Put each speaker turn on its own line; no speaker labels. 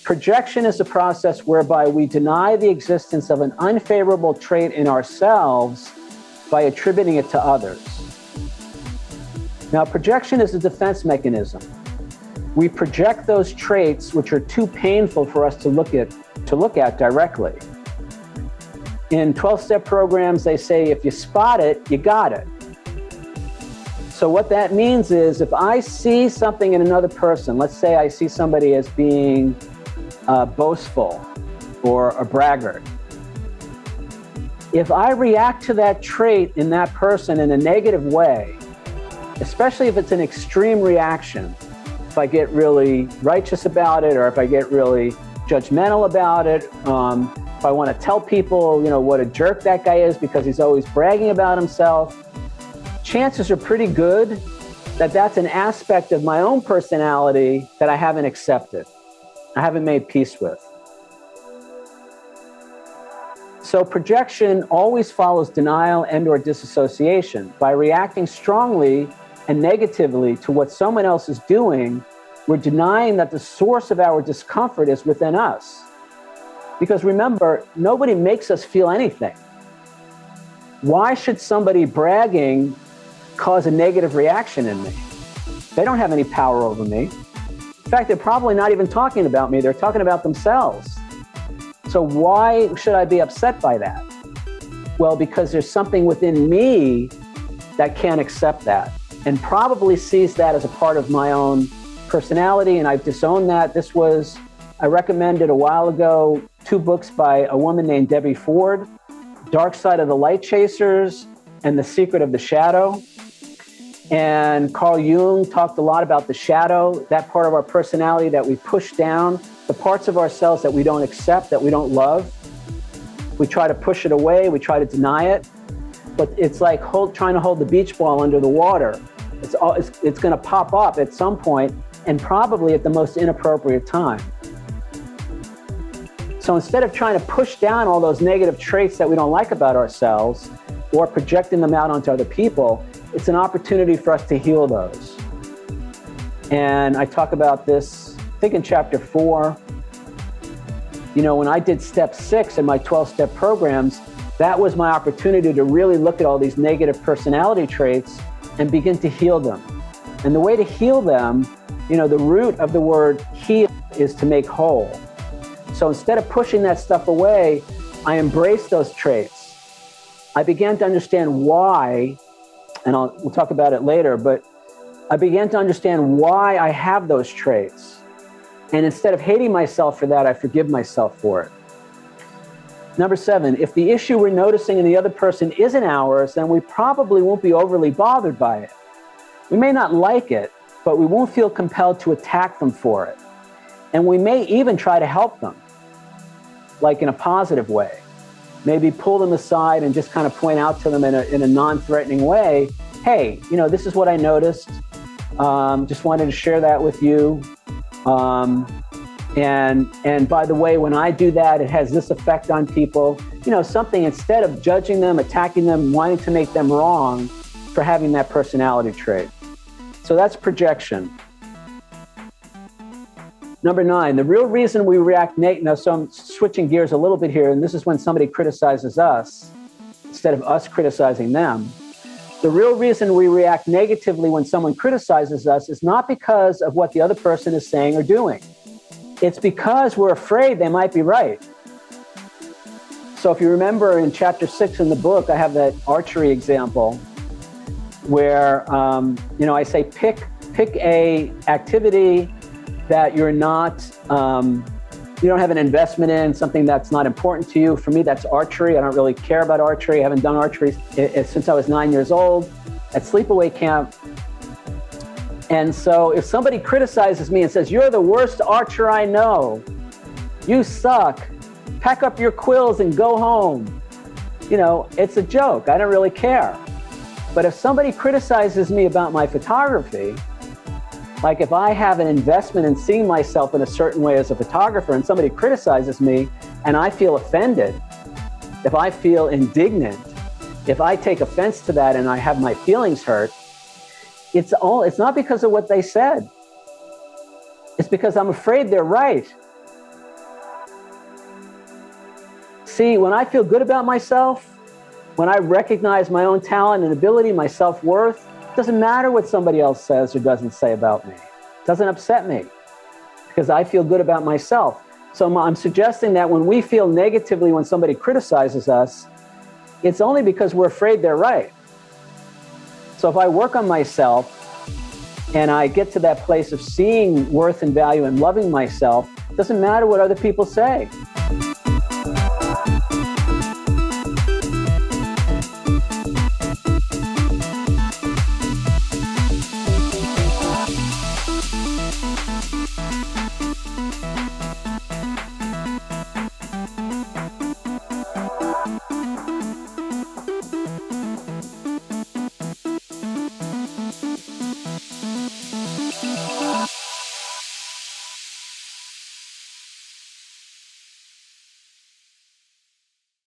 Projection is a process whereby we deny the existence of an unfavorable trait in ourselves by attributing it to others. Now, projection is a defense mechanism. We project those traits which are too painful for us to look at directly. In 12-step programs, they say if you spot it, you got it. So what that means is if I see something in another person, let's say I see somebody as being boastful or a braggart, if I react to that trait in that person in a negative way, especially if it's an extreme reaction, if I get really righteous about it or if I get really judgmental about it, if I want to tell people, what a jerk that guy is because he's always bragging about himself, chances are pretty good that that's an aspect of my own personality that I haven't accepted, I haven't made peace with. So projection always follows denial and/or disassociation. By reacting strongly and negatively to what someone else is doing, we're denying that the source of our discomfort is within us. Because remember, nobody makes us feel anything. Why should somebody bragging cause a negative reaction in me? They don't have any power over me. In fact, they're probably not even talking about me. They're talking about themselves. So why should I be upset by that? Well, because there's something within me that can't accept that and probably sees that as a part of my own personality, and I've disowned that. I recommended a while ago 2 books by a woman named Debbie Ford, Dark Side of the Light Chasers and The Secret of the Shadow. And Carl Jung talked a lot about the shadow, that part of our personality that we push down, the parts of ourselves that we don't accept, that we don't love. We try to push it away, we try to deny it, but it's like trying to hold the beach ball under the water. It's going to pop up at some point, and probably at the most inappropriate time. So instead of trying to push down all those negative traits that we don't like about ourselves or projecting them out onto other people, it's an opportunity for us to heal those. And I talk about this, I think in chapter 4. When I did step 6 in my 12-step programs, that was my opportunity to really look at all these negative personality traits and begin to heal them. And the way to heal them, the root of the word heal is to make whole. So instead of pushing that stuff away, I embraced those traits. I began to understand why, and we'll talk about it later, but I began to understand why I have those traits. And instead of hating myself for that, I forgive myself for it. Number 7, if the issue we're noticing in the other person isn't ours, then we probably won't be overly bothered by it. We may not like it, but we won't feel compelled to attack them for it. And we may even try to help them, like in a positive way. Maybe pull them aside and just kind of point out to them in a non-threatening way, hey, this is what I noticed. Just wanted to share that with you. And by the way, when I do that, it has this effect on people. Something, instead of judging them, attacking them, wanting to make them wrong for having that personality trait. So that's projection. Number 9, the real reason we react negatively. So I'm switching gears a little bit here, and this is when somebody criticizes us instead of us criticizing them. The real reason we react negatively when someone criticizes us is not because of what the other person is saying or doing. It's because we're afraid they might be right. So if you remember in chapter 6 in the book, I have that archery example where, I say pick a activity that you're not, you don't have an investment in, something that's not important to you. For me, that's archery. I don't really care about archery. I haven't done archery since I was 9 years old at sleepaway camp. And so if somebody criticizes me and says, you're the worst archer I know, you suck, pack up your quills and go home, it's a joke. I don't really care. But if somebody criticizes me about my photography, like if I have an investment in seeing myself in a certain way as a photographer and somebody criticizes me and I feel offended, if I feel indignant, if I take offense to that and I have my feelings hurt, it's not because of what they said. It's because I'm afraid they're right. See, when I feel good about myself, when I recognize my own talent and ability, my self-worth, it doesn't matter what somebody else says or doesn't say about me. It doesn't upset me because I feel good about myself. So I'm suggesting that when we feel negatively when somebody criticizes us, it's only because we're afraid they're right. So if I work on myself and I get to that place of seeing worth and value and loving myself, it doesn't matter what other people say.